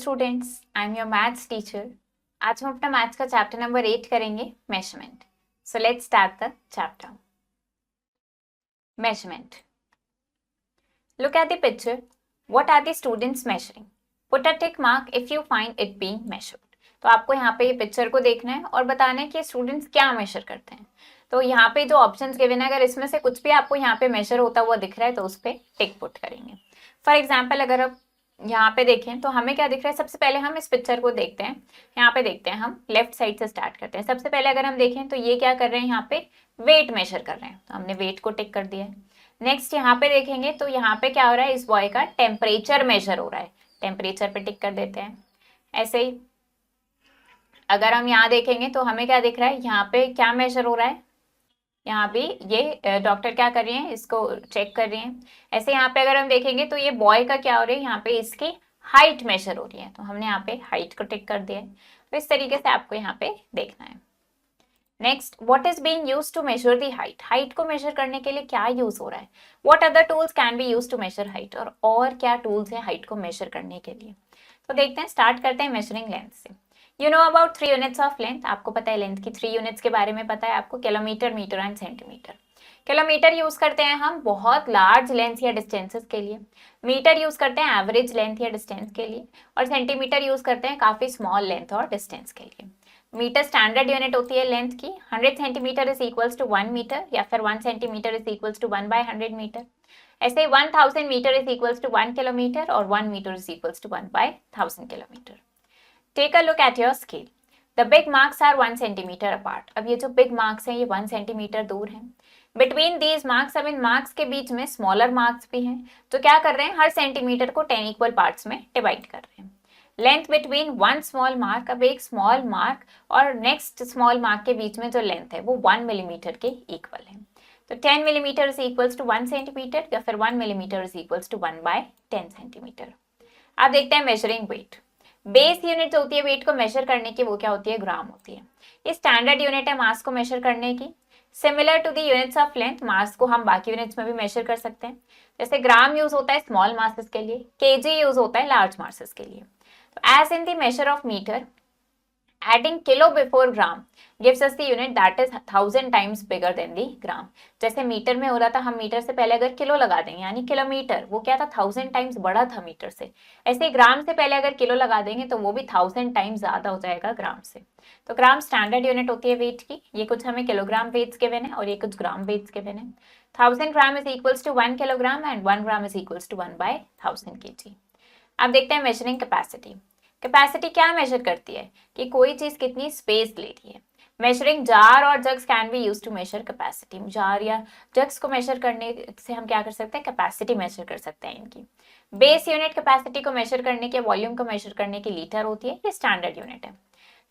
Students, I am your maths teacher. आज हम अपना मैथ्स का चैप्टर नंबर 8 करेंगे, measurement. So let's start the chapter. Measurement. Look at the picture. What are the students measuring? Put a tick mark if you find it being measured. तो आपको यहाँ पे ये पिक्चर को देखना है और बताना है कि स्टूडेंट्स क्या मेजर करते हैं। तो यहाँ पे जो ऑप्शंस गिवन है, अगर इसमें से कुछ भी आपको यहाँ पे मेजर होता हुआ दिख रहा है तो उस पर टिक पुट करेंगे। फॉर एग्जाम्पल, अगर आप यहाँ पे देखें तो हमें क्या दिख रहा है, सबसे पहले हम इस पिक्चर को देखते हैं। यहाँ पे देखते हैं, हम लेफ्ट साइड से स्टार्ट करते हैं। सबसे पहले अगर हम देखें तो ये क्या कर रहे हैं, यहाँ पे वेट मेजर कर रहे हैं, तो हमने वेट को टिक कर दिया है। नेक्स्ट यहाँ पे देखेंगे तो यहाँ पे क्या हो रहा है, इस बॉय का टेम्परेचर मेजर हो रहा है, टेम्परेचर पे टिक कर देते हैं। ऐसे ही अगर हम यहाँ देखेंगे तो हमें क्या दिख रहा है, यहाँ पे क्या मेजर हो रहा है, यहाँ भी ये डॉक्टर क्या कर रही हैं, इसको चेक कर रही हैं। ऐसे यहाँ पे अगर हम देखेंगे तो ये बॉय का क्या हो रहा है, यहाँ पे इसकी हाइट मेजर हो रही है, तो हमने यहाँ पे हाइट को टिक कर दिया है। तो इस तरीके से आपको यहाँ पे देखना है। Next, what is being used to measure the height? Height को मेजर करने के लिए क्या यूज हो रहा है? What other tools can be used to measure height? और क्या टूल्स हैं हाइट को मेजर करने के लिए? तो देखते हैं, स्टार्ट करते हैं मेजरिंग लेंथ से। You know about 3 units of length. आपको पता है लेंथ की 3 यूनिट्स के बारे में पता है आपको, kilometre, metre and centimetre. Kilometre use करते हैं हम बहुत लार्ज लेंथ या डिस्टेंसेस के लिए, मीटर यूज करते हैं एवरेज लेंथ या डिस्टेंस के लिए, और सेंटीमीटर यूज करते हैं काफी स्मॉल लेंथ और डिस्टेंस के लिए। मीटर स्टैंडर्ड यूनिट होती है लेंथ की। 100 centimetre is equals to 1 metre, या फिर 1 centimetre is equals to 1/100 metre. ऐसे 1000 metre is equals to 1 kilometre, और 1 metre is equals to 1/1000 kilometre. Take a look at your scale. The big marks are 1 centimetre apart. अब ये जो big marks हैं ये 1 centimetre दूर हैं। बिटवीन दीज मार्क्स, अब इन मार्क्स के बीच में स्मॉलर मार्क्स भी हैं, तो क्या कर रहे हैं, हर सेंटीमीटर को 10 इक्वल पार्ट्स में डिवाइड कर रहे हैं। Length between one small mark, अब एक स्मॉल मार्क और नेक्स्ट स्मॉल मार्क के बीच में जो लेंथ है वो 1 मिलीमीटर के इक्वल है। तो 10 millimetre is equals to 1 centimetre, या फिर 1 millimetre is equals to 1/10 centimetre. अब देखते हैं मेजरिंग वेट। बेस यूनिट होती है वेट को मेजर करने की, वो क्या होती है, ग्राम होती है। ये स्टैंडर्ड यूनिट है मास को मेजर करने की। Similar to the units of length, mass को हम बाकी यूनिट्स में भी मेजर कर सकते हैं। जैसे ग्राम यूज होता है स्मॉल मासेस के लिए, केजी यूज होता है लार्ज मासेस के लिए। As in the measure of meter, adding kilo before gram gives us the unit that is 1000 times bigger than the gram. जैसे मीटर में हो रहा था, हम मीटर से पहले अगर किलो लगा देंगे यानी किलोमीटर, वो क्या था, 1000 टाइम्स बड़ा था मीटर से। ऐसे ग्राम से पहले अगर किलो लगा देंगे तो वो भी 1000 टाइम्स ज्यादा हो जाएगा ग्राम से। तो ग्राम स्टैंडर्ड यूनिट होती है वेट की। ये कुछ हमें किलोग्राम वेट्स गिवन है और ये कुछ ग्राम वेट्स गिवन है। 1000 gram is equals to 1 kilogram and 1 gram is equals to 1/1000 kg। अब देखते हैं मेजरिंग कैपेसिटी। कैपेसिटी क्या मेजर करती है कि कोई चीज कितनी स्पेस ले रही है। मेजरिंग जार और jugs can be used to measure capacity. Jar या जग्स को मेजर करने से हम क्या कर सकते हैं, कैपेसिटी मेजर कर सकते हैं इनकी। बेस यूनिट कैपेसिटी को मेजर करने के, वॉल्यूम को मेजर करने की लीटर होती है, ये स्टैंडर्ड यूनिट है।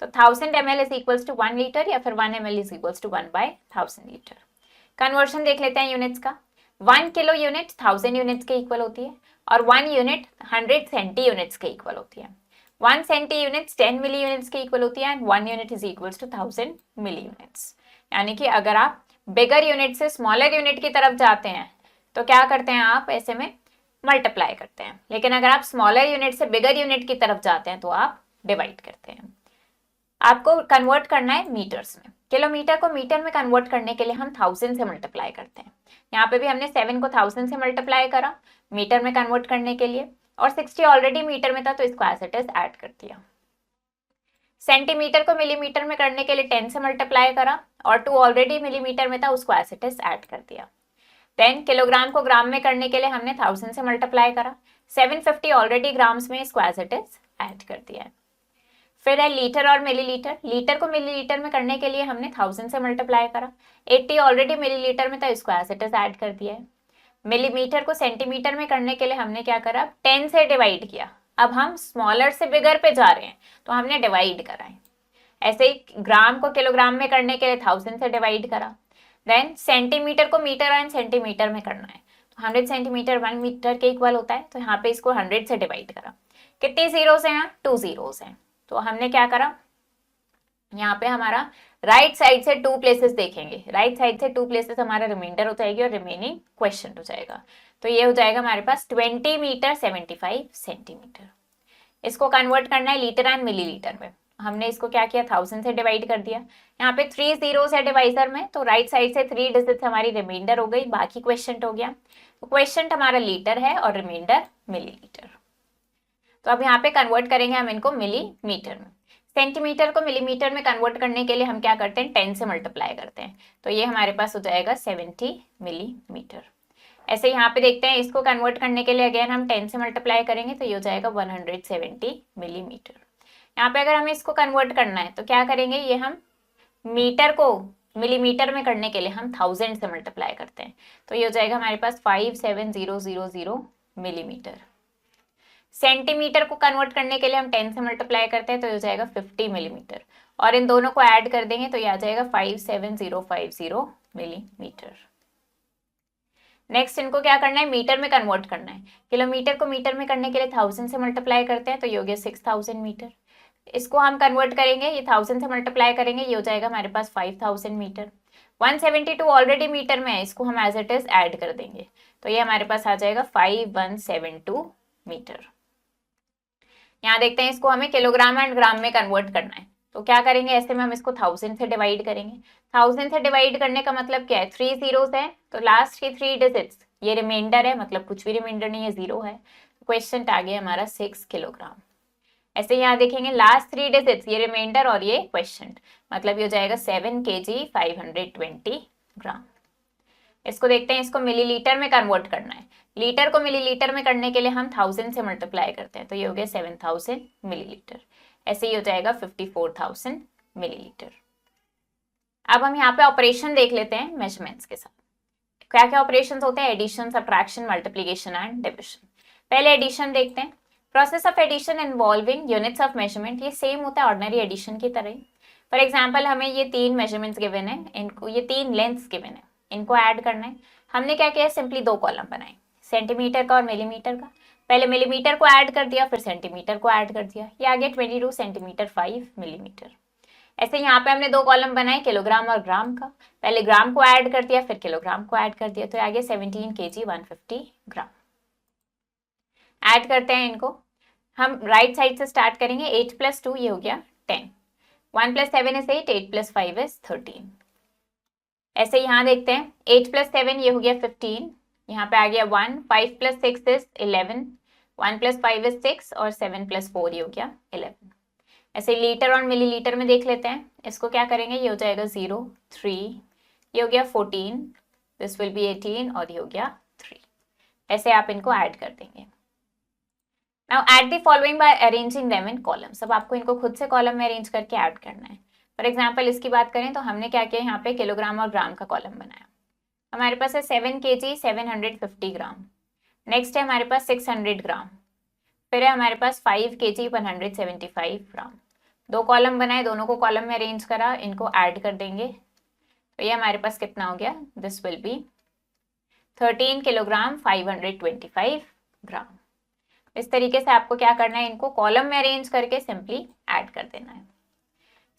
तो 1000 ml is equals to 1 litre, या फिर 1 ml is equals to 1/1000 litre. Conversion देख लेते हैं यूनिट्स का। 1 किलो यूनिट 1000 यूनिट्स के इक्वल होती है, और 1 यूनिट 100 सेंटी यूनिट्स के इक्वल होती है। 1 सेंटी यूनिट्स 10 मिली यूनिट्स के इक्वल होती है, and 1 unit is equals to 1000 milli units. यानी कि अगर आप बिगर यूनिट से स्मॉलर यूनिट की तरफ जाते हैं तो क्या करते हैं, आप ऐसे में मल्टीप्लाई करते हैं, लेकिन अगर आप स्मॉलर यूनिट से बिगर यूनिट की तरफ जाते हैं तो आप डिवाइड करते हैं। आपको कन्वर्ट करना है मीटर्स में। किलोमीटर को मीटर में कन्वर्ट करने के लिए हम 1000 से मल्टीप्लाई करते हैं। यहाँ पे भी हमने 7 को 1000 से मल्टीप्लाई करा मीटर में कन्वर्ट करने के लिए, और 60 ऑलरेडी मीटर में था तो इसको एज इट इज ऐड कर दिया। सेंटीमीटर को मिलीमीटर में करने के लिए 10 से मल्टीप्लाई करा, और 2 ऑलरेडी मिलीमीटर में था, उसको एज इट इज ऐड कर दिया। देन किलोग्राम को ग्राम में करने के लिए हमने 1000 से मल्टीप्लाई करा। 750 ऑलरेडी ग्राम्स में, इसको एज इट इज ऐड कर दिया है। फिर है लीटर और मिलीलीटर। लीटर को मिलीलीटर में करने के लिए हमने 1000 से मल्टीप्लाई करा। 80 ऑलरेडी मिलीलीटर में था, इसको एज इट इज ऐड कर दिया है। मिलीमीटर को सेंटीमीटर में करने के लिए हमने क्या करा, 10 से डिवाइड किया। अब हम स्मॉलर से बिगर पे जा रहे हैं तो हमने डिवाइड करा है। ऐसे ही ग्राम को किलोग्राम में करने के लिए 1000 से डिवाइड करा। देन सेंटीमीटर को मीटर एंड सेंटीमीटर में करना है, तो 100 सेंटीमीटर 1 मीटर के इक्वल होता है, तो यहाँ पे इसको 100 से डिवाइड करा। कितनी जीरोस हैं, 2 जीरोस हैं, तो हमने क्या करा, यहाँ पे हमारा राइट साइड से 2 प्लेसेस देखेंगे, राइट साइड से 2 प्लेसेस हमारा रिमाइंडर हो जाएगी और रिमेनिंग क्वेश्चन हो जाएगा। तो ये हो जाएगा हमारे पास 20 मीटर 75 सेंटीमीटर। इसको कन्वर्ट करना है लीटर एंड मिलीलीटर में। हमने इसको क्या किया, 1000 से डिवाइड कर दिया। यहाँ पे 3 जीरोस है डिवाइजर में, तो राइट साइड से 3 डिजिट हमारी रिमाइंडर हो गई, बाकी क्वेश्चन हो गया। तो क्वेश्चन हमारा लीटर है और रिमाइंडर मिलीलीटर। तो अब यहाँ पे कन्वर्ट करेंगे हम इनको मिलीमीटर में। सेंटीमीटर को मिलीमीटर में कन्वर्ट करने के लिए हम क्या करते हैं, 10 से मल्टीप्लाई करते हैं। तो ये हमारे पास हो जाएगा 70 मिलीमीटर। ऐसे यहाँ पे देखते हैं, इसको कन्वर्ट करने के लिए अगेन हम 10 से मल्टीप्लाई करेंगे, तो ये हो जाएगा 170 मिलीमीटर। यहाँ पे अगर हमें इसको कन्वर्ट करना है तो क्या करेंगे, ये हम मीटर को मिलीमीटर में करने के लिए हम 1000 से मल्टीप्लाई करते हैं। तो ये हो जाएगा हमारे पास 57000 मिलीमीटर। सेंटीमीटर को कन्वर्ट करने के लिए हम 10 से मल्टीप्लाई करते हैं, तो ये हो जाएगा 50 मिलीमीटर। और इन दोनों को ऐड कर देंगे तो ये आ जाएगा 57050 मिलीमीटर। नेक्स्ट इनको क्या करना है, मीटर में कन्वर्ट करना है। किलोमीटर को मीटर में करने के लिए 1000 से मल्टीप्लाई करते हैं, तो ये हो गया 6000 मीटर। इसको हम कन्वर्ट करेंगे, ये 1000 से मल्टीप्लाई करेंगे, ये हो जाएगा हमारे पास 5000 मीटर। 172 ऑलरेडी मीटर में है, इसको हम एज इट इज ऐड कर देंगे, तो ये हमारे पास आ जाएगा 5172 मीटर। यहाँ देखते हैं, इसको हमें किलोग्राम एंड ग्राम में कन्वर्ट करना है। तो क्या करेंगे, ऐसे में हम इसको 1000 से डिवाइड करेंगे। 1000 से डिवाइड करने का मतलब क्या है, 3 जीरोस है, तो लास्ट की 3 डिजिट्स ये रिमाइंडर है, मतलब कुछ भी रिमाइंडर नहीं है, 0 है। क्वेश्चन आ गया हमारा 6 किलोग्राम। ऐसे यहाँ देखेंगे, लास्ट 3 डिजिट्स ये रिमाइंडर और ये क्वेश्चन, मतलब ये हो जाएगा 7 kg 520 ग्राम। इसको देखते हैं, इसको मिलीलीटर में कन्वर्ट करना है। लीटर को मिलीलीटर में करने के लिए हम 1000 से मल्टीप्लाई करते हैं, तो ये हो गया 7000 मिलीलीटर। ऐसे ही हो जाएगा 54000 मिलीलीटर। अब हम यहाँ पे ऑपरेशन देख लेते हैं मेजरमेंट्स के साथ। क्या क्या ऑपरेशन होते हैं, addition, subtraction, multiplication and division. पहले एडिशन देखते हैं। Process of addition involving units of measurement, ये सेम होता है ऑर्डिनरी एडिशन की तरह। फॉर एग्जाम्पल हमें ये 3 मेजरमेंट्स गिवन है, इनको ये 3 लेंथ्स गिवन है, इनको ऐड करना है। हमने क्या किया, सिंपली 2 कॉलम बनाए, सेंटीमीटर का और मिलीमीटर का। पहले मिलीमीटर को ऐड कर दिया, फिर सेंटीमीटर को ऐड कर दिया, ये आ गया 22 सेंटीमीटर 5 मिलीमीटर। ऐसे यहाँ पे हमने 2 कॉलम बनाए, किलोग्राम और ग्राम का। पहले ग्राम को ऐड कर दिया, फिर किलोग्राम को ऐड कर दिया, तो आ गया 17 kg 150 ग्राम। ऐड करते हैं इनको, हम राइट साइड से स्टार्ट करेंगे। 8 + 2 ये हो गया 10, 1 + 7 is 8, 8 + 5 is 13। ऐसे यहाँ देखते हैं, 8 + 7 ये हो गया 15, यहाँ पे आ गया 1, 5 + 6 is 11, 1 + 5 is 6 और 7 + 4 ये हो गया 11। ऐसे लीटर और मिलीलीटर में देख लेते हैं, इसको क्या करेंगे, ये हो जाएगा 0, 3, ये हो गया 14, दिस विल बी 18 और ये हो गया 3। ऐसे आप इनको ऐड कर देंगे। Now add the following bye arranging them in columns. अब आपको इनको खुद से कॉलम में अरेंज करके ऐड करना है। फॉर एग्जाम्पल इसकी बात करें तो हमने क्या किया, यहाँ पे किलोग्राम और ग्राम का कॉलम बनाया। हमारे पास है 7 kg 750 ग्राम। नेक्स्ट है हमारे पास 600 ग्राम, फिर है हमारे पास 5 kg 175 ग्राम। 2 कॉलम बनाए, दोनों को कॉलम में अरेंज करा, इनको ऐड कर देंगे, तो ये हमारे पास कितना हो गया, दिस विल बी 13 किलोग्राम 525 ग्राम। इस तरीके से आपको क्या करना है, इनको कॉलम में अरेंज करके सिंपली ऐड कर देना है।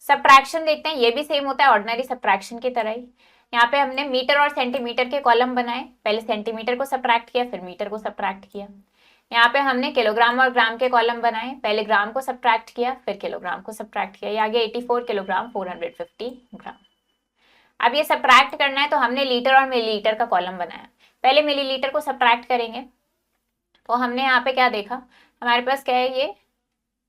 सब्ट्रैक्शन देखते हैं, ये भी सेम होता है ऑर्डिनरी सब्ट्रैक्शन की तरह ही। यहाँ पे हमने मीटर और सेंटीमीटर के कॉलम बनाए, पहले सेंटीमीटर को सब्ट्रैक्ट किया, फिर मीटर को सब्ट्रैक्ट किया। यहाँ पे हमने किलोग्राम और ग्राम के कॉलम बनाए, पहले ग्राम को सब्ट्रैक्ट किया, फिर किलोग्राम को सब्ट्रैक्ट किया, ये आ गया 84 किलोग्राम 450 ग्राम। अब ये सब्ट्रैक्ट करना है, तो हमने लीटर और मिलीलीटर का कॉलम बनाया। पहले मिलीलीटर को सब्ट्रैक्ट करेंगे, तो हमने यहाँ पे क्या देखा, हमारे पास क्या है, ये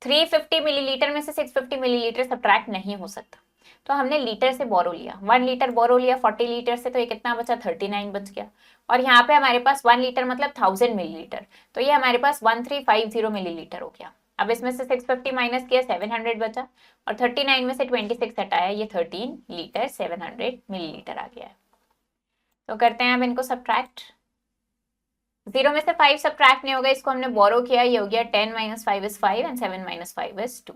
350 मिलीलीटर में से 650 मिलीलीटर सब्ट्रैक्ट नहीं हो सकता, तो हमने लीटर से बोरो लिया, 1 लीटर बोरो लिया 40 लीटर से, तो ये कितना बचा, 39 बच गया। और यहाँ पे हमारे पास 1 लीटर मतलब 1000 मिलीलीटर, तो ये हमारे पास 1350 मिलीलीटर हो गया। अब इसमें से 650 माइनस किया, 700 बचा, और 39 में से 26 हटाया, ये 13 लीटर 700 मिलीलीटर आ गया है। तो करते हैं अब इनको सब्ट्रैक्ट। 0 में से 5 सब्ट्रैक्ट नहीं होगा, इसको हमने बोरो किया, ये हो गया 10 - 5 is 5 एंड 7 - 5 is 2।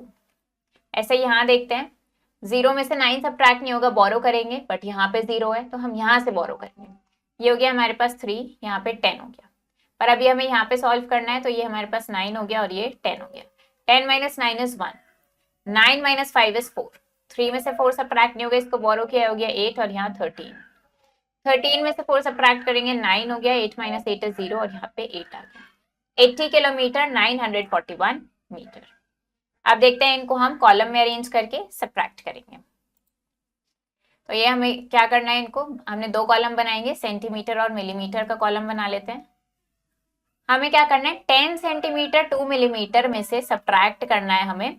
ऐसे यहाँ देखते हैं, 0 में से 9 सब्ट्रैक्ट नहीं होगा, बोरो करेंगे, बट यहाँ पे 0 है तो हम यहाँ से बोरो करेंगे, ये हो गया हमारे पास 3, यहाँ पे 10 हो गया। पर अभी हमें यहाँ पे सॉल्व करना है, तो ये हमारे पास 9 हो गया और ये 10 हो गया। 10 - 9 is 1, 9 - 5 is 4, 3 में से 4 सब्ट्रैक्ट नहीं होगा, इसको बोरो किया, हो गया 8 और यहाँ 13, 13 में से 4 सब्ट्रैक्ट करेंगे, 9 हो गया, 8 - 8 is 0 और यहाँ पे 8 आ गया। 80 किलोमीटर 941 मीटर। अब देखते हैं इनको हम कॉलम में अरेंज करके सब्ट्रैक्ट करेंगे। तो ये हमें क्या करना है, इनको हमने दो कॉलम बनाएंगे, सेंटीमीटर और मिलीमीटर का कॉलम बना लेते हैं। हमें क्या करना है, 10 सेंटीमीटर 2 मिलीमीटर में से सब्ट्रैक्ट करना है हमें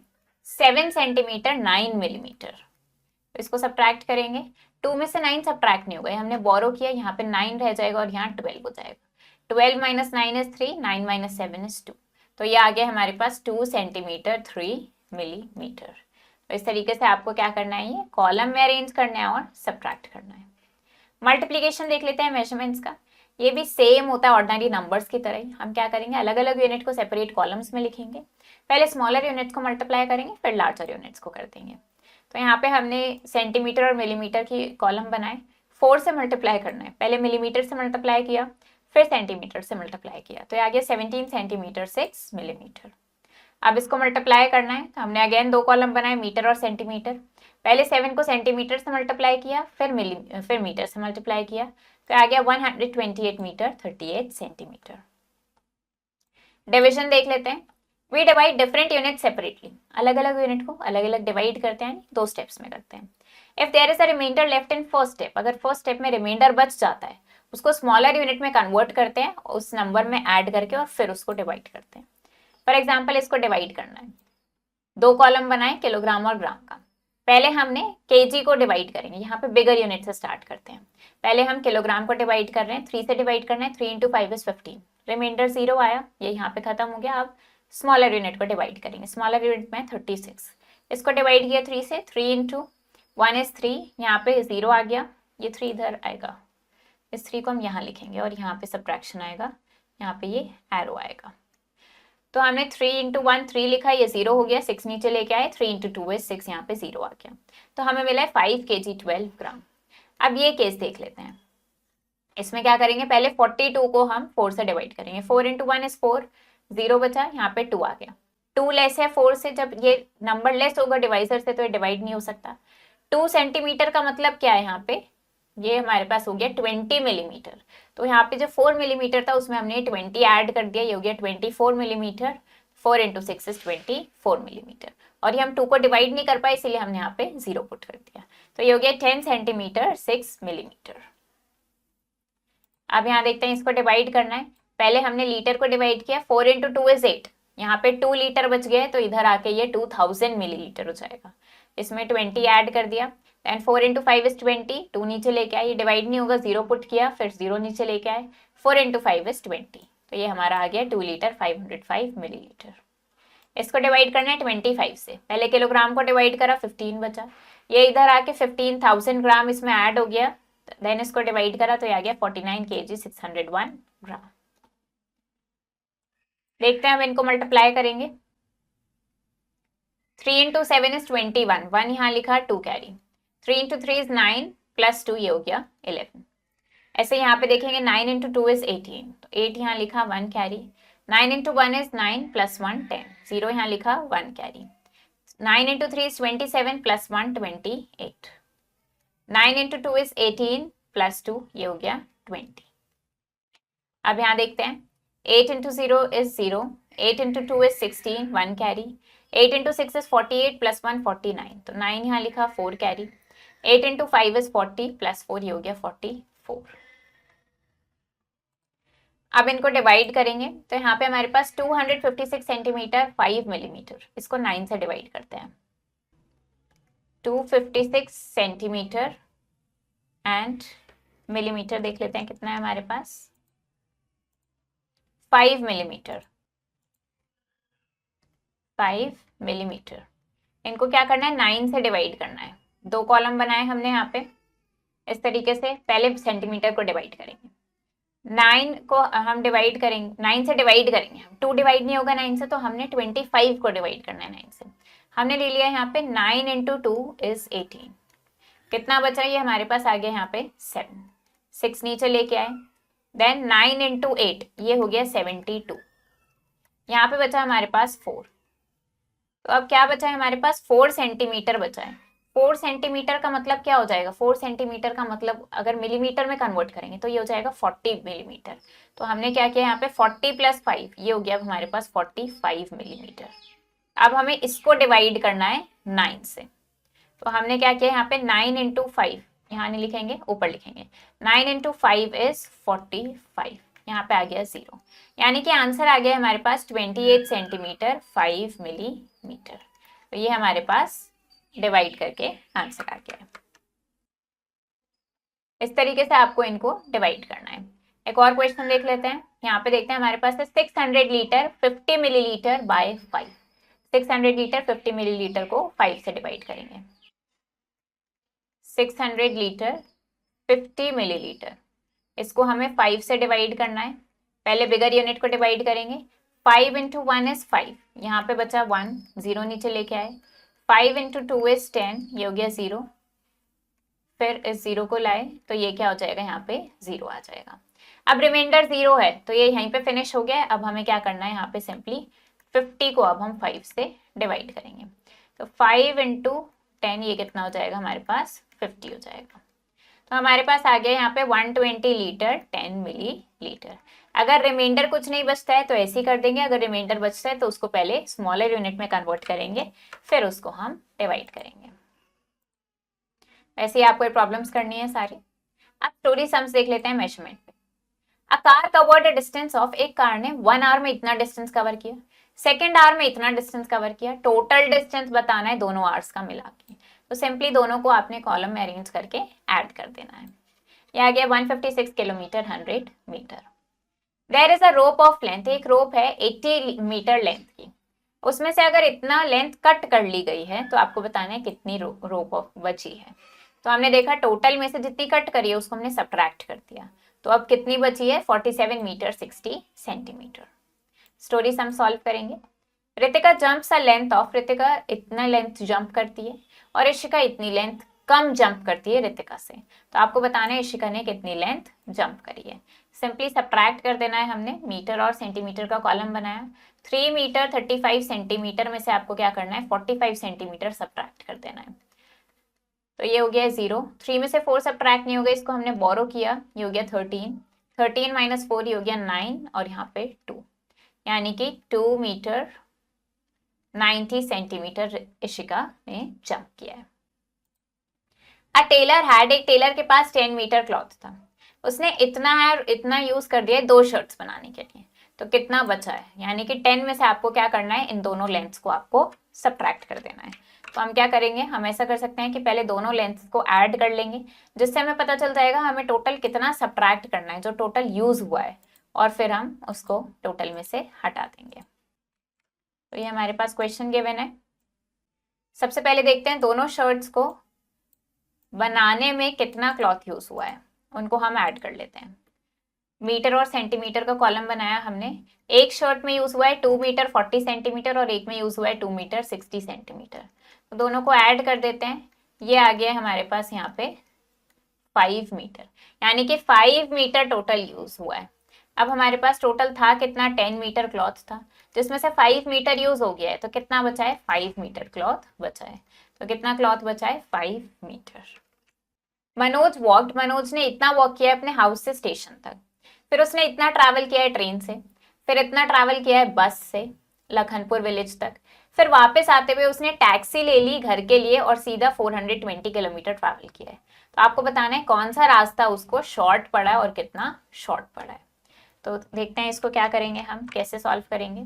7 सेंटीमीटर 9 मिलीमीटर। तो इसको सब्ट्रैक्ट करेंगे, 2 में से 9 सब्ट्रैक्ट नहीं होगा, हमने बोरो किया, यहाँ पे 9 रह जाएगा और यहाँ 12 हो जाएगा। 12 माइनस 9 इज 3, 9 माइनस 7 इज 2। तो ये आ गया हमारे पास 2 सेंटीमीटर 3 मिलीमीटर। तो इस तरीके से आपको क्या करना है, ये कॉलम में अरेंज करना है और सब्ट्रैक्ट करना है। मल्टीप्लीकेशन देख लेते हैं मेजरमेंट्स का। ये भी सेम होता है ऑर्डिनरी नंबर्स की तरह ही। हम क्या करेंगे, अलग अलग यूनिट को सेपरेट कॉलम्स में लिखेंगे, पहले स्मॉलर यूनिट्स को मल्टीप्लाई करेंगे, फिर लार्जर यूनिट्स को कर देंगे। तो यहाँ पे हमने सेंटीमीटर और मिलीमीटर की कॉलम बनाए, 4 से मल्टीप्लाई करना है, पहले मिलीमीटर से मल्टीप्लाई किया, फिर सेंटीमीटर से मल्टीप्लाई किया, तो ये आ गया 17 सेंटीमीटर 6 मिलीमीटर। अब इसको मल्टीप्लाई करना है, तो हमने अगेन दो कॉलम बनाए, मीटर और सेंटीमीटर। पहले 7 को सेंटीमीटर से मल्टीप्लाई किया, फिर मीटर से मल्टीप्लाई किया, तो आ गया 128 मीटर 38 सेंटीमीटर। डिवीजन देख लेते हैं। We divide different unit separately, अलग अलग यूनिट को अलग अलग डिवाइड करते हैं, दो स्टेप्स में करते हैं। If there is a reminder left in first step, अगर फर्स्ट स्टेप में रिमाइंडर बच जाता है, उसको स्मॉलर यूनिट में कन्वर्ट करते हैं, उस नंबर में ऐड करके और फिर उसको डिवाइड करते हैं। फॉर एग्जाम्पल इसको डिवाइड करना है, दो कॉलम बनाए किलोग्राम और ग्राम का। पहले हमने केजी को डिवाइड करेंगे, यहाँ पे बिगर यूनिट से स्टार्ट करते हैं। पहले हम किलोग्राम को डिवाइड कर रहे हैं, 3 से डिवाइड करना है, 3 × 5 = 15, रिमाइंडर 0 आया, ये यहाँ पे खत्म हो गया। अब स्मॉलर यूनिट को डिवाइड करेंगे, स्मॉलर यूनिट में 36, इसको डिवाइड किया 3 से, 3 × 1 = 3, यहाँ पे 0 आ गया, ये 3 इधर आएगा, इस 3 को हम यहाँ लिखेंगे और यहाँ पे सब्ट्रैक्शन आएगा, यहाँ पे ये एरो आएगा। तो हमने 3 × 1 3 लिखा, ये 0 हो गया, 6 नीचे लेके आए, 3 × 2 is 6, यहाँ पे 0 आ गया। तो हमें मिला है 5 kg 12 ग्राम। अब ये केस देख लेते हैं, इसमें क्या करेंगे, पहले 42 को हम 4 से डिवाइड करेंगे, 4 × 1 = 4, 0 बचा, यहाँ पे 2 आ गया। 2 लेस है 4 से, जब ये नंबर लेस होगा डिवाइजर से तो ये डिवाइड नहीं हो सकता। 2 सेंटीमीटर का मतलब क्या है, यहाँ पे ये हमारे पास हो गया 20 मिलीमीटर। तो यहाँ पे जो 4 मिलीमीटर था उसमें हमने 20 ऐड कर दिया, ये हो गया 24 मिलीमीटर। 4 × 6 = 24 मिलीमीटर। और ये हम 2 को डिवाइड नहीं कर पाए, इसीलिए हमने यहाँ पे 0 पुट कर दिया। तो ये हो गया 10 सेंटीमीटर 6 मिलीमीटर। अब यहाँ देखते हैं, इसको डिवाइड करना है, पहले हमने लीटर को डिवाइड किया, 4 × 2 = 8, यहाँ पे 2 लीटर बच गए, तो इधर आके ये 2000 मिलीलीटर हो जाएगा। इसमें 20 ऐड कर दिया, देन 4 × 5 = 20, 2 नीचे लेके आए, ये डिवाइड नहीं होगा, 0 पुट किया, फिर 0 नीचे लेके आए, 4 × 5 = 20, तो ये हमारा आ गया 2 लीटर 505 मिलीलीटर। इसको डिवाइड करना है 25 से, पहले किलोग्राम को डिवाइड करा, 15 बचा, ये इधर आके 15,000 ग्राम इसमें ऐड हो गया, देन इसको डिवाइड करा तो ये आ गया 49 kg 601 ग्राम। देखते हैं हम इनको मल्टीप्लाई करेंगे, 3 × 7 = 21, 1 यहाँ लिखा, 2 कैरी, 3 × 3 = 9 + 2, ये हो गया 11। ऐसे यहाँ पे देखेंगे 9 × 2 = 18, तो 8 यहाँ लिखा, 1 कैरी, 9 × 1 = 9 + 1 10, 0 यहाँ लिखा, 1 कैरी, 9 × 3 = 27 + 1 28, 9 × 2 = 18 + 2, ये हो गया 20। अब यहाँ देखते हैं, 8 × 0 = 0, 8 × 2 = 16, 1 कैरी, 8 × 6 = 48 + 1 49, तो 9 यहाँ लिखा, 4 कैरी, 8 × 5 = 40 + 4, ये हो गया 44। अब इनको डिवाइड करेंगे, तो यहाँ पे हमारे पास 256 सेंटीमीटर 5 मिलीमीटर, इसको 9 से डिवाइड करते हैं, 256 सेंटीमीटर एंड मिलीमीटर देख लेते हैं कितना है हमारे पास, 5 मिलीमीटर, 5 मिलीमीटर। इनको क्या करना है, 9 से डिवाइड करना है। दो कॉलम बनाए हमने यहाँ पे इस तरीके से, पहले सेंटीमीटर को डिवाइड करेंगे, 9 को हम डिवाइड करेंगे, 9 से डिवाइड करेंगे हम, 2 डिवाइड नहीं होगा 9 से, तो हमने 25 को डिवाइड करना है 9 से। हमने ले लिया यहाँ पे 9 × 2 = 18, कितना बचा, ये हमारे पास आ गया यहाँ पे 7, 6 नीचे लेके आए, देन 9 × 8, ये हो गया 72, यहाँ पे बचा हमारे पास 4। तो अब क्या बचा है हमारे पास, 4 सेंटीमीटर बचा है। 4 सेंटीमीटर का मतलब क्या हो जाएगा, 4 सेंटीमीटर का मतलब अगर मिलीमीटर में कन्वर्ट करेंगे तो ये हो जाएगा 40 मिलीमीटर। तो हमने क्या किया यहाँ पे 40 + 5, ये हो गया हमारे पास 45 मिलीमीटर। अब हमें इसको डिवाइड करना है 9 से। तो हमने क्या किया यहाँ पे 9 इंटू 5, यहाँ नहीं लिखेंगे ऊपर लिखेंगे, 9 इंटू 5 इज 45, यहाँ पे आ गया 0, यानी कि आंसर आ गया हमारे पास 28 सेंटीमीटर 5 मिलीमीटर। तो ये हमारे पास डिवाइड करके आंसर आ गया है। इस तरीके से आपको इनको डिवाइड करना है। एक और क्वेश्चन देख लेते हैं। यहाँ पे देखते हैं हमारे पास है 600 litre 50 millilitre by 5। 600 litre 50 millilitre को 5 से डिवाइड करेंगे। 600 लीटर 50 मिलीलीटर, इसको हमें 5 से डिवाइड करना है। पहले बिगर यूनिट को डिवाइड करेंगे। 5 इंटू 1 इज 5, यहाँ पे बचा 1, 0 नीचे लेके आए। 5 इंटू 2 इज 10, ये हो गया 0, फिर इस 0 को लाए तो ये क्या हो जाएगा, यहाँ पे 0 आ जाएगा। अब रिमाइंडर 0 है तो ये यहीं पे फिनिश हो गया है। अब हमें क्या करना है, यहाँ पे सिंपली 50 को अब हम 5 से डिवाइड करेंगे। तो 5 इंटू 10 ये कितना हो जाएगा हमारे पास, 50 हो जाएगा। तो हमारे पास आ गया यहाँ पे 120 लीटर 10 मिलीलीटर। अगर रिमाइंडर कुछ नहीं बचता है तो ऐसे ही कर देंगे, अगर रिमाइंडर बचता है तो उसको पहले स्मॉलर यूनिट में कन्वर्ट करेंगे, फिर उसको हम डिवाइड करेंगे। ऐसे ही आपको प्रॉब्लम्स करनी है सारी। अब स्टोरी सम्स देख लेते हैं मेजरमेंट पे। A car covered a distance of, एक कार ने 1 आवर में इतना डिस्टेंस कवर किया, सेकेंड आवर में इतना डिस्टेंस कवर किया, टोटल डिस्टेंस बताना है दोनों आवर्स का मिला के। तो सिंपली दोनों को आपने कॉलम में अरेंज करके ऐड कर देना है। ये आ गया 156 kilometre 100 metre. There is a rope of length, एक रोप है 80 मीटर लेंथ की, उसमें से अगर इतना लेंथ कट कर ली गई है तो आपको बताना है कितनी रोप ऑफ बची है। तो हमने देखा टोटल में से जितनी कट करी है उसको हमने सब्ट्रैक्ट कर दिया, तो अब कितनी बची है, 47 metre 60 centimetre. Story sum solve करेंगे। Ritika jumps a length of, Ritika इतना लेंथ जंप करती है और इशिका इतनी लेंथ कम जंप करती है रितिका से। तो आपको बताना है इशिका ने कितनी लेंथ जंप करी है। सिंपली सब्ट्रैक्ट कर देना है हमने, मीटर और सेंटीमीटर का कॉलम बनाया। 3 मीटर 35 सेंटीमीटर में से आपको क्या करना है, 45 सेंटीमीटर सब्ट्रैक्ट कर देना है। तो ये हो गया 0, 3 में से 4 सब्ट्रैक्ट नहीं हो गया, इसको हमने बोरो किया, ये हो गया 13, 13 माइनस 4 ये हो गया 9 और यहाँ पे 2, यानी कि 2 मीटर 90 सेंटीमीटर इशिका ने जंप किया है। अ टेलर हैड, एक टेलर के पास 10 मीटर क्लॉथ था, उसने इतना यूज कर दिया 2 शर्ट्स बनाने के लिए, तो कितना बचा है, यानी कि 10 में से आपको क्या करना है, इन दोनों लेंथ्स को आपको सब्ट्रैक्ट कर देना है। तो हम क्या करेंगे, हम ऐसा कर सकते हैं कि पहले दोनों लेंथ्स को ऐड कर लेंगे, जिससे हमें पता चल जाएगा हमें टोटल कितना सब्ट्रैक्ट करना है जो टोटल यूज हुआ है, और फिर हम उसको टोटल में से हटा देंगे। तो ये हमारे पास क्वेश्चन गिवन है। सबसे पहले देखते हैं दोनों शर्ट्स को बनाने में कितना क्लॉथ यूज हुआ है, उनको हम ऐड कर लेते हैं। मीटर और सेंटीमीटर का कॉलम बनाया हमने। एक शर्ट में यूज हुआ है 2 मीटर 40 सेंटीमीटर और एक में यूज हुआ है 2 मीटर 60 सेंटीमीटर। तो दोनों को ऐड कर देते हैं। ये आ गया हमारे पास यहाँ पे 5 मीटर, यानी कि 5 मीटर टोटल यूज हुआ है। अब हमारे पास टोटल था कितना, 10 मीटर क्लॉथ था, जिसमें से 5 मीटर यूज हो गया है, तो कितना बचा है, 5 मीटर क्लॉथ बचा है। तो कितना क्लॉथ बचा है, 5 मीटर। मनोज वॉक्ड, मनोज ने इतना वॉक किया है अपने हाउस से स्टेशन तक, फिर उसने इतना ट्रैवल किया है ट्रेन से, फिर इतना ट्रैवल किया है बस से लखनपुर विलेज तक, फिर वापस आते हुए उसने टैक्सी ले ली घर के लिए और सीधा 420 किलोमीटर ट्रैवल किया है। तो आपको बताना है कौन सा रास्ता उसको शॉर्ट पड़ा है और कितना शॉर्ट पड़ा है। तो देखते हैं इसको क्या करेंगे, हम कैसे सॉल्व करेंगे।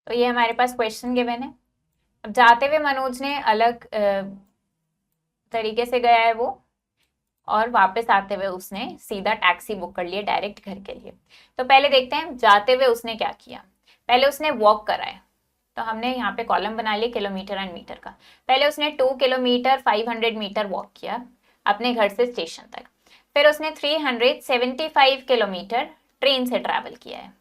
तो ये हमारे पास क्वेश्चन गिवन है। अब जाते हुए मनोज ने अलग तरीके से गया है वो, और वापस आते हुए उसने सीधा टैक्सी बुक कर लिया डायरेक्ट घर के लिए। तो पहले देखते हैं जाते हुए उसने क्या किया। पहले उसने वॉक करा है, तो हमने यहाँ पे कॉलम बना लिया किलोमीटर एंड मीटर का। पहले उसने 2 किलोमीटर 500 मीटर वॉक किया अपने घर से स्टेशन तक, फिर उसने 375 किलोमीटर ट्रेन से ट्रैवल किया है,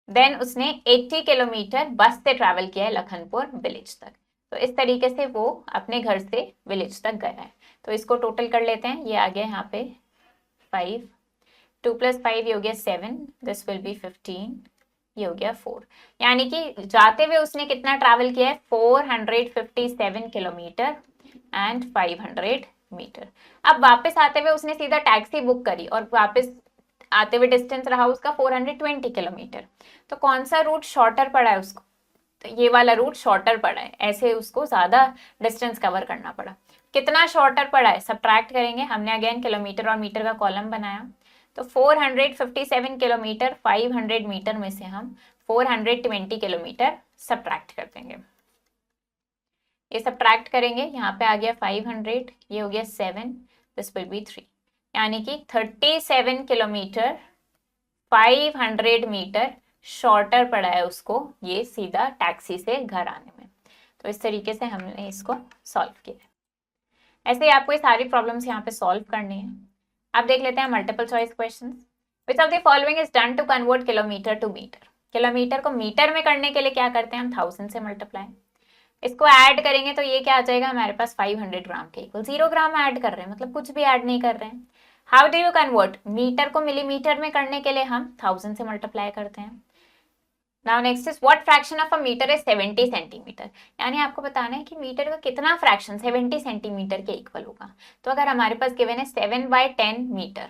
देन उसने 80 किलोमीटर बस से ट्रैवल किया है लखनपुर विलेज तक। तो इस तरीके से वो अपने घर से विलेज तक गया है। तो इसको टोटल कर लेते हैं। ये आ गया यहाँ पे 5, 2 + 5 ये हो गया 7, दिस विल बी 15, ये हो गया 4, यानी कि जाते हुए उसने कितना ट्रैवल किया है, 457 किलोमीटर एंड 500 मीटर। अब वापस आते हुए उसने सीधा टैक्सी बुक करी और वापस आते हुए डिस्टेंस रहा उसका 420 किलोमीटर। तो कौन सा रूट शॉर्टर पड़ा है उसको, तो ये वाला रूट शॉर्टर पड़ा है, ऐसे उसको ज्यादा डिस्टेंस कवर करना पड़ा। कितना शॉर्टर पड़ा है, सब्ट्रैक्ट करेंगे। हमने अगेन किलोमीटर और मीटर का कॉलम बनाया, तो 457 किलोमीटर 500 मीटर में से हम 420 किलोमीटर सब्ट्रैक्ट कर देंगे। ये सब्ट्रैक्ट करेंगे, यहाँ पे आ गया 500, ये हो गया 7, दिस विल बी 3, यानी कि 37 किलोमीटर 500 मीटर शॉर्टर पड़ा है उसको ये सीधा टैक्सी से घर आने में। तो इस तरीके से हमने इसको सॉल्व किया। ऐसे ही आपको ये सारी प्रॉब्लम्स यहाँ पे सॉल्व करनी है। अब देख लेते हैं multiple choice questions. Which of the following is done to convert kilometre to metre. Kilometre को मीटर में करने के लिए क्या करते हैं हम, 1000 से मल्टीप्लाई। इसको ऐड करेंगे तो ये क्या आ जाएगा हमारे पास 500 ग्राम के इक्वल। 0 ग्राम ऐड कर रहे हैं, मतलब कुछ भी ऐड नहीं कर रहे हैं। How do you convert, metre को मिलीमीटर में करने के लिए हम 1000 से मल्टीप्लाई करते हैं। Now next is what fraction of a metre is 70 centimetre, यानी आपको बताना है कि मीटर का कितना फ्रैक्शन 70 सेंटीमीटर के इक्वल होगा। तो अगर हमारे पास गिवन है 7/10 मीटर,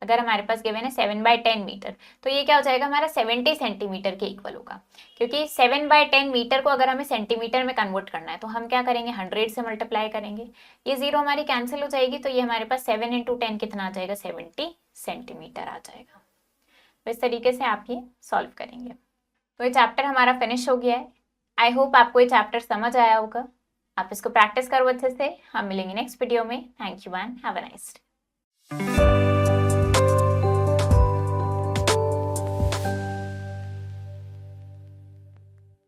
अगर हमारे पास गिवन है 7/10 मीटर, तो ये क्या हो जाएगा हमारा 70 सेंटीमीटर के इक्वल होगा। क्योंकि 7/10 मीटर को अगर हमें सेंटीमीटर में कन्वर्ट करना है तो हम क्या करेंगे, 100 से मल्टीप्लाई करेंगे। ये जीरो हमारी कैंसिल हो जाएगी, तो ये हमारे पास 7 × 10 कितना आ जाएगा, 70 सेंटीमीटर आ जाएगा। तो इस तरीके से आप ये सॉल्व करेंगे। तो ये चैप्टर हमारा फिनिश हो गया है। आई होप आपको ये चैप्टर समझ आया होगा। आप इसको प्रैक्टिस करो अच्छे से। हम मिलेंगे नेक्स्ट वीडियो में। Thank you and have a nice day.